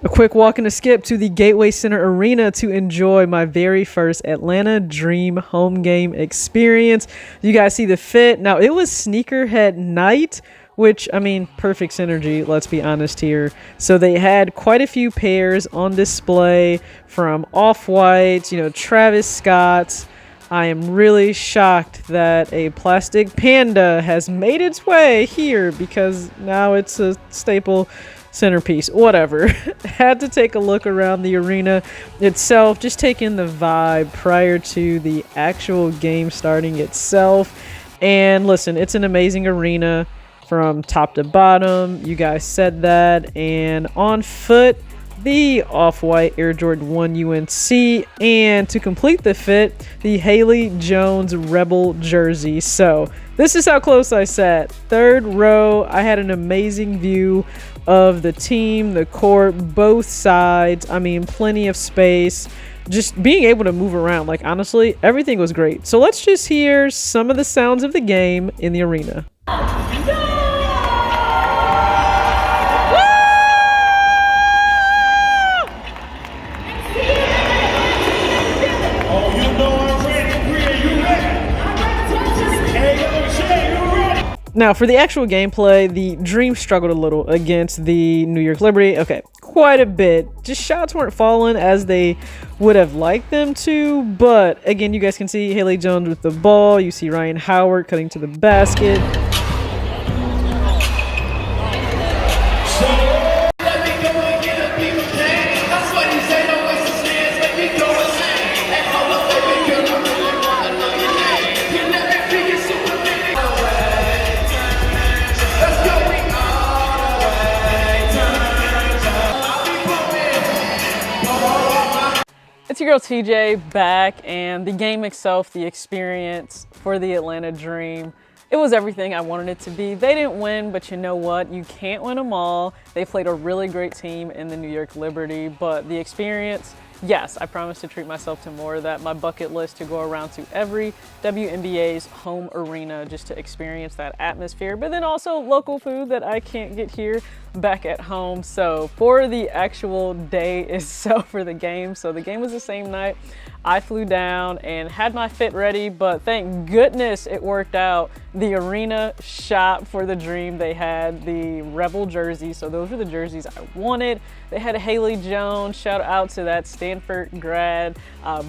A quick walk and a skip to the Gateway Center Arena to enjoy my very first Atlanta Dream home game experience. You guys see the fit. Now, it was sneakerhead night, which, I mean, perfect synergy, let's be honest here. So they had quite a few pairs on display from Off-Whites, Travis Scott's. I am really shocked that a plastic panda has made its way here because now it's a staple centerpiece. Whatever. Had to take a look around the arena itself, just take in the vibe prior to the actual game starting itself. And listen, it's an amazing arena from top to bottom. You guys said that. And on foot, the Off-White Air Jordan 1 UNC, and to complete the fit, the Haley Jones Rebel jersey. So this is how close I sat. Third row, I had an amazing view of the team, the court, both sides. I mean, plenty of space. Just being able to move around. Like, honestly, everything was great. So let's just hear some of the sounds of the game in the arena. Now, for the actual gameplay, the Dream struggled a little against the New York Liberty. Okay, quite a bit. Just shots weren't falling as they would have liked them to. But, again, you guys can see Haley Jones with the ball. You see Ryan Howard cutting to the basket. It's your girl TJ back, and the game itself, the experience for the Atlanta Dream, it was everything I wanted it to be. They didn't win, but you know what? You can't win them all. They played a really great team in the New York Liberty, but the experience, yes, I promise to treat myself to more of that. My bucket list to go around to every WNBA's home arena just to experience that atmosphere, but then also local food that I can't get here back at home. So for the actual day itself for the game, so the game was the same night. I flew down and had my fit ready, but thank goodness it worked out. The arena shop for the Dream, they had the Rebel jersey, so those were the jerseys I wanted. They had Haley Jones, shout out to that Stanford grad,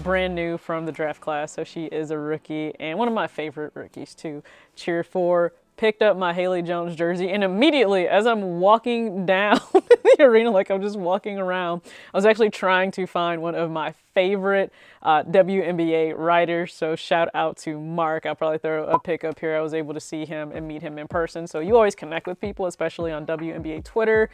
brand new from the draft class, so she is a rookie and one of my favorite rookies to cheer for. Picked up my Haley Jones jersey, and immediately as I'm walking down the arena, like I'm just walking around, I was actually trying to find one of my favorite WNBA writers. So shout out to Mark. I'll probably throw a pic up here. I was able to see him and meet him in person. So you always connect with people, especially on WNBA Twitter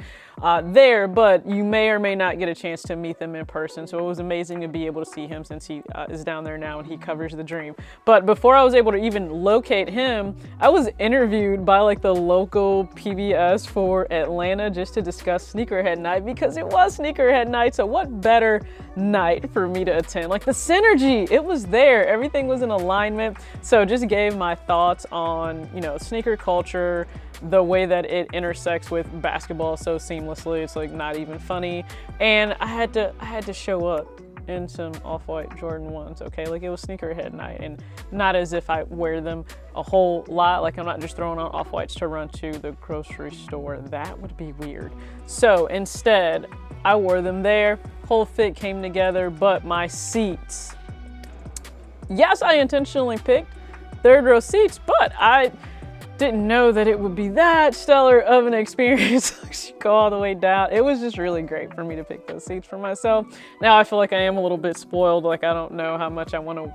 there, but you may or may not get a chance to meet them in person. So it was amazing to be able to see him since he is down there now and he covers the Dream. But before I was able to even locate him, I was interviewed by like the local PBS for Atlanta just to discuss Sneakerhead Night, because it was Sneakerhead Night. So what better night for me to attend? Like the synergy, it was there. Everything was in alignment. So just gave my thoughts on, sneaker culture, the way that it intersects with basketball so seamlessly. It's like not even funny. And I had to show up in some Off-White Jordan 1s, okay? Like it was Sneakerhead Night, and not as if I wear them a whole lot. Like I'm not just throwing on Off-Whites to run to the grocery store. That would be weird. So instead, I wore them there. Whole fit came together, but my seats. Yes, I intentionally picked third row seats, but I didn't know that it would be that stellar of an experience. Go all the way down. It was just really great for me to pick those seats for myself. Now I feel like I am a little bit spoiled. Like I don't know how much I want to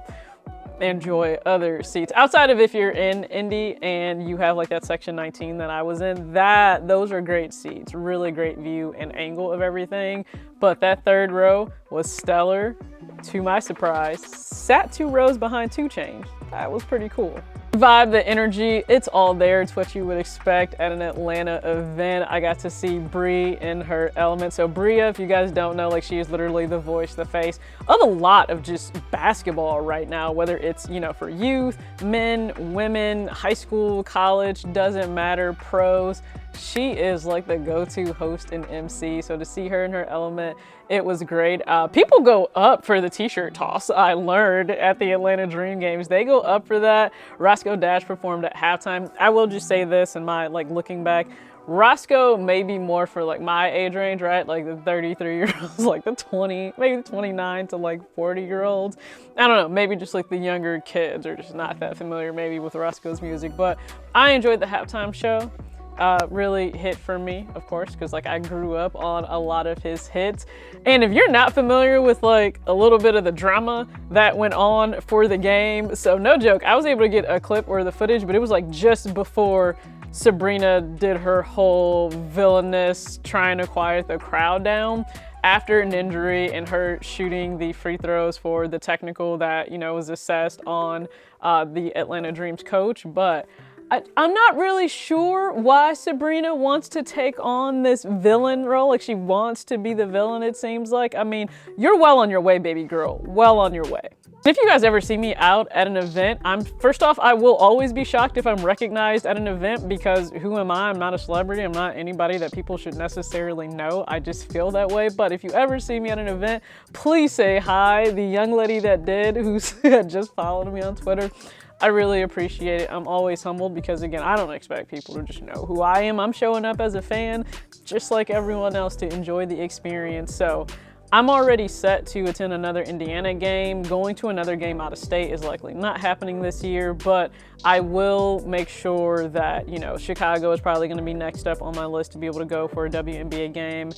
enjoy other seats outside of if you're in Indy and you have like that section 19 that I was in. Those are great seats, really great view and angle of everything. But that third row was stellar. To my surprise, sat 2 rows behind 2 Chainz. That was pretty cool. Vibe, the energy, it's all there. It's what you would expect at an Atlanta event. I got to see Bree in her element. So Bria, if you guys don't know, like, she is literally the voice, the face of a lot of just basketball right now, whether it's, you know, for youth, men, women, high school, college, doesn't matter, pros. She is like the go-to host and MC. So to see her in her element, it was great. People go up for the t-shirt toss. I learned at the Atlanta Dream Games, they go up for that. Roscoe Dash performed at halftime. I will just say this in my, like, looking back, Roscoe may be more for like my age range, right? Like the 33-year-olds, like the 20, maybe 29 to like 40-year-olds. I don't know, maybe just like the younger kids are just not that familiar maybe with Roscoe's music, but I enjoyed the halftime show. Really hit for me, of course, because like I grew up on a lot of his hits. And if you're not familiar with like a little bit of the drama that went on for the game, so no joke, I was able to get a clip or the footage, but it was like just before Sabrina did her whole villainous trying to quiet the crowd down after an injury and her shooting the free throws for the technical that, you know, was assessed on the Atlanta Dreams coach. But I'm not really sure why Sabrina wants to take on this villain role. Like, she wants to be the villain, it seems like. I mean, you're well on your way, baby girl. Well on your way. If you guys ever see me out at an event, first off, I will always be shocked if I'm recognized at an event, because who am I? I'm not a celebrity. I'm not anybody that people should necessarily know. I just feel that way. But if you ever see me at an event, please say hi. The young lady that did, who just followed me on Twitter, I really appreciate it. I'm always humbled because, again, I don't expect people to just know who I am. I'm showing up as a fan, just like everyone else, to enjoy the experience. So I'm already set to attend another Indiana game. Going to another game out of state is likely not happening this year, but I will make sure that, you know, Chicago is probably going to be next up on my list to be able to go for a WNBA game.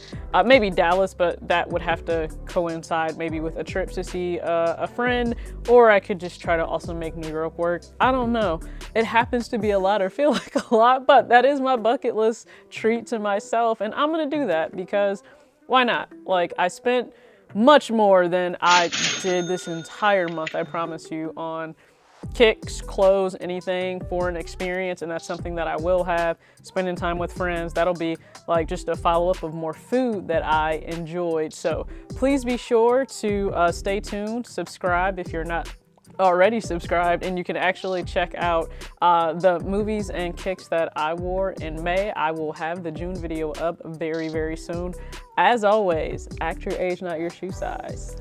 Maybe Dallas, but that would have to coincide maybe with a trip to see a friend, or I could just try to also make New York work. I don't know. It happens to be a lot, or feel like a lot, but that is my bucket list treat to myself, and I'm going to do that because why not? Like, I spent much more than I did this entire month, I promise you, on kicks, clothes, anything for an experience, and that's something that I will have. Spending time with friends, that'll be like just a follow-up of more food that I enjoyed. So please be sure to stay tuned, subscribe if you're not already subscribed, and you can actually check out the movies and kicks that I wore in May. I will have the June video up very, very soon. As always, act your age, not your shoe size.